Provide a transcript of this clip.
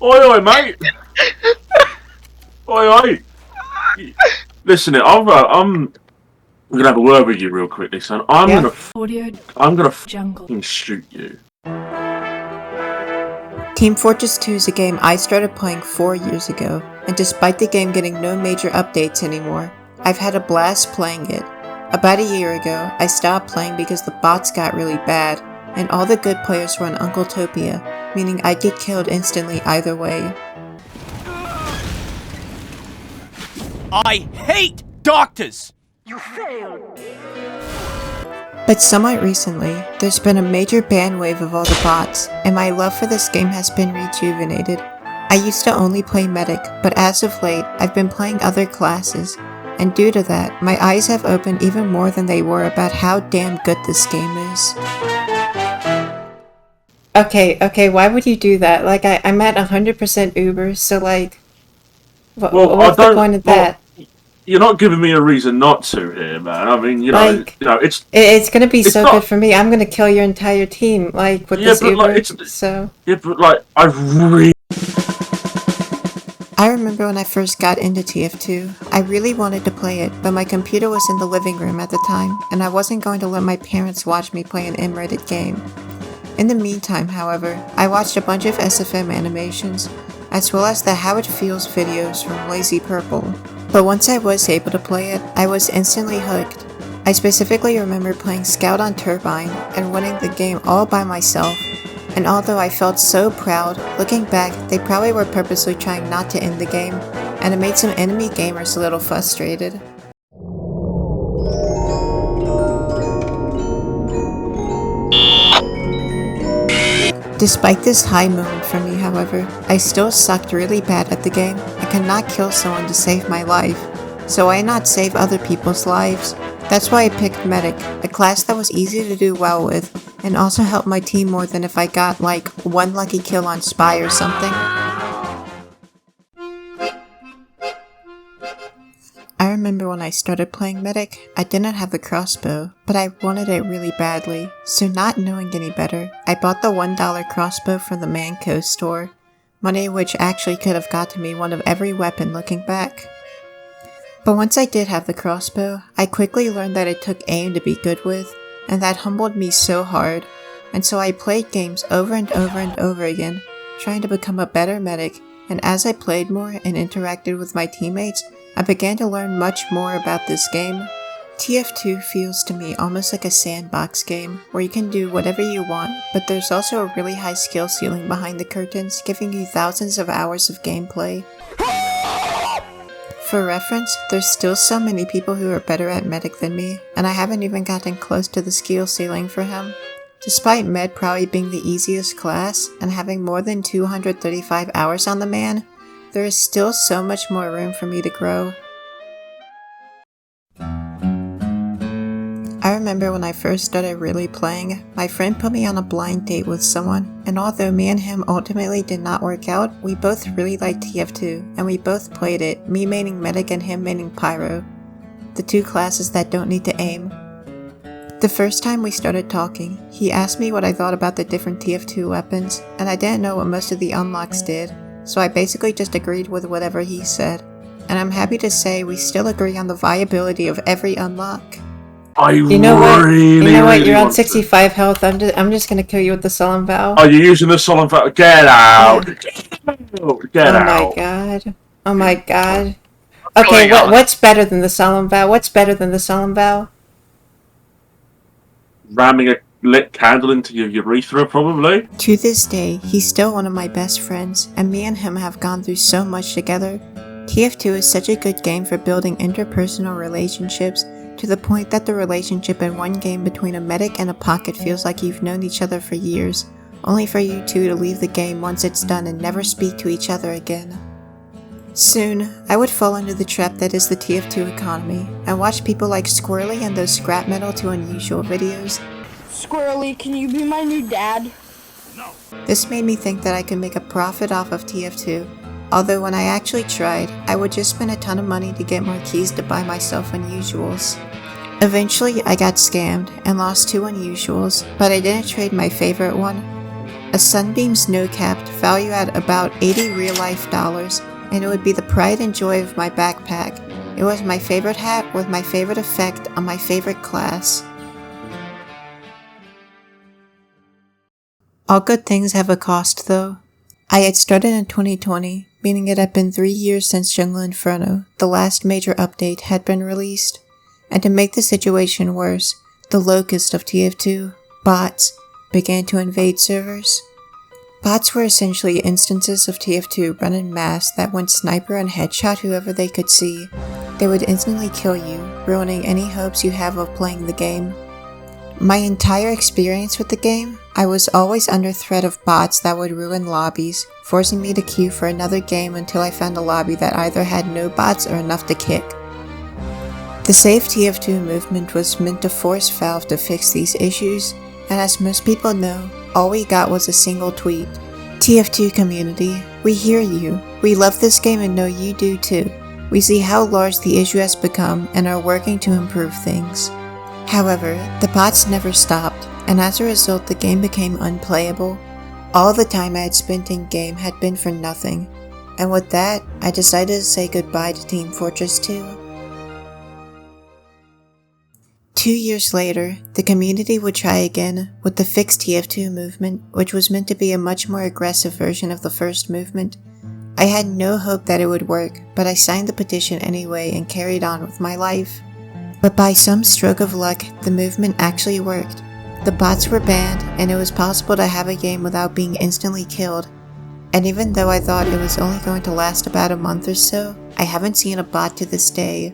Oi, mate! Oi! Listen, I'm gonna have a word with you real quickly, son. I'm gonna fucking shoot you. Team Fortress 2 is a game I started playing 4 years ago, and despite the game getting no major updates anymore, I've had a blast playing it. About a year ago, I stopped playing because the bots got really bad, and all the good players were on Uncletopia, meaning I'd get killed instantly either way. I hate doctors! You failed! But somewhat recently, there's been a major ban wave of all the bots, and my love for this game has been rejuvenated. I used to only play Medic, but as of late, I've been playing other classes, and due to that, my eyes have opened even more than they were about how damn good this game is. Okay, why would you do that? Like, I'm at 100% Uber, so like, what's the point of that? You're not giving me a reason not to here, man. I mean, it's gonna be so good for me. I'm gonna kill your entire team, like, with this Uber, so... Yeah, but like, I remember when I first got into TF2, I really wanted to play it, but my computer was in the living room at the time, and I wasn't going to let my parents watch me play an M-rated game. In the meantime, however, I watched a bunch of SFM animations, as well as the How It Feels videos from Lazy Purple. But once I was able to play it, I was instantly hooked. I specifically remember playing Scout on Turbine and winning the game all by myself, and although I felt so proud, looking back, they probably were purposely trying not to end the game, and it made some enemy gamers a little frustrated. Despite this high moment for me, however, I still sucked really bad at the game. I could not kill someone to save my life, so why not save other people's lives? That's why I picked Medic, a class that was easy to do well with, and also helped my team more than if I got like one lucky kill on Spy or something. I remember when I started playing Medic, I didn't have the crossbow, but I wanted it really badly, so not knowing any better, I bought the $1 crossbow from the Manco store, money which actually could have got to me one of every weapon looking back. But once I did have the crossbow, I quickly learned that it took aim to be good with, and that humbled me so hard, and so I played games over and over and over again, trying to become a better medic, and as I played more and interacted with my teammates, I began to learn much more about this game. TF2 feels to me almost like a sandbox game, where you can do whatever you want, but there's also a really high skill ceiling behind the curtains, giving you thousands of hours of gameplay. For reference, there's still so many people who are better at Medic than me, and I haven't even gotten close to the skill ceiling for him. Despite Med probably being the easiest class, and having more than 235 hours on the man, there is still so much more room for me to grow. I remember when I first started really playing, my friend put me on a blind date with someone, and although me and him ultimately did not work out, we both really liked TF2, and we both played it, me maining Medic and him maining Pyro, the two classes that don't need to aim. The first time we started talking, he asked me what I thought about the different TF2 weapons, and I didn't know what most of the unlocks did, so I basically just agreed with whatever he said, and I'm happy to say we still agree on the viability of every unlock. You know what? You're on 65 health. I'm just gonna kill you with the Solemn Vow. Are you using the Solemn Vow? Get out! Get out! Oh my god. Okay, what's better than the Solemn Vow? What's better than the Solemn Vow? Ramming a lit candle into your urethra, probably? To this day, he's still one of my best friends, and me and him have gone through so much together. TF2 is such a good game for building interpersonal relationships, to the point that the relationship in one game between a medic and a pocket feels like you've known each other for years, only for you two to leave the game once it's done and never speak to each other again. Soon, I would fall into the trap that is the TF2 economy, and watch people like Squirrely and those scrap metal to unusual videos. Squirrely, can you be my new dad? No. This made me think that I could make a profit off of TF2, although when I actually tried, I would just spend a ton of money to get more keys to buy myself unusuals. Eventually, I got scammed and lost 2 unusuals, but I didn't trade my favorite one. A Sunbeam snow-capped value at about 80 real-life dollars, and it would be the pride and joy of my backpack. It was my favorite hat with my favorite effect on my favorite class. All good things have a cost, though. I had started in 2020, meaning it had been 3 years since Jungle Inferno, the last major update, had been released. And to make the situation worse, the locust of TF2, bots, began to invade servers. Bots were essentially instances of TF2 run en masse that went sniper and headshot whoever they could see. They would instantly kill you, ruining any hopes you have of playing the game. My entire experience with the game, I was always under threat of bots that would ruin lobbies, forcing me to queue for another game until I found a lobby that either had no bots or enough to kick. The Save TF2 movement was meant to force Valve to fix these issues, and as most people know, all we got was a single tweet. TF2 community, we hear you. We love this game and know you do too. We see how large the issue has become and are working to improve things. However, the bots never stopped, and as a result the game became unplayable. All the time I had spent in game had been for nothing, and with that, I decided to say goodbye to Team Fortress 2. 2 years later, the community would try again with the fixed TF2 movement, which was meant to be a much more aggressive version of the first movement. I had no hope that it would work, but I signed the petition anyway and carried on with my life. But by some stroke of luck, the movement actually worked. The bots were banned, and it was possible to have a game without being instantly killed. And even though I thought it was only going to last about a month or so, I haven't seen a bot to this day.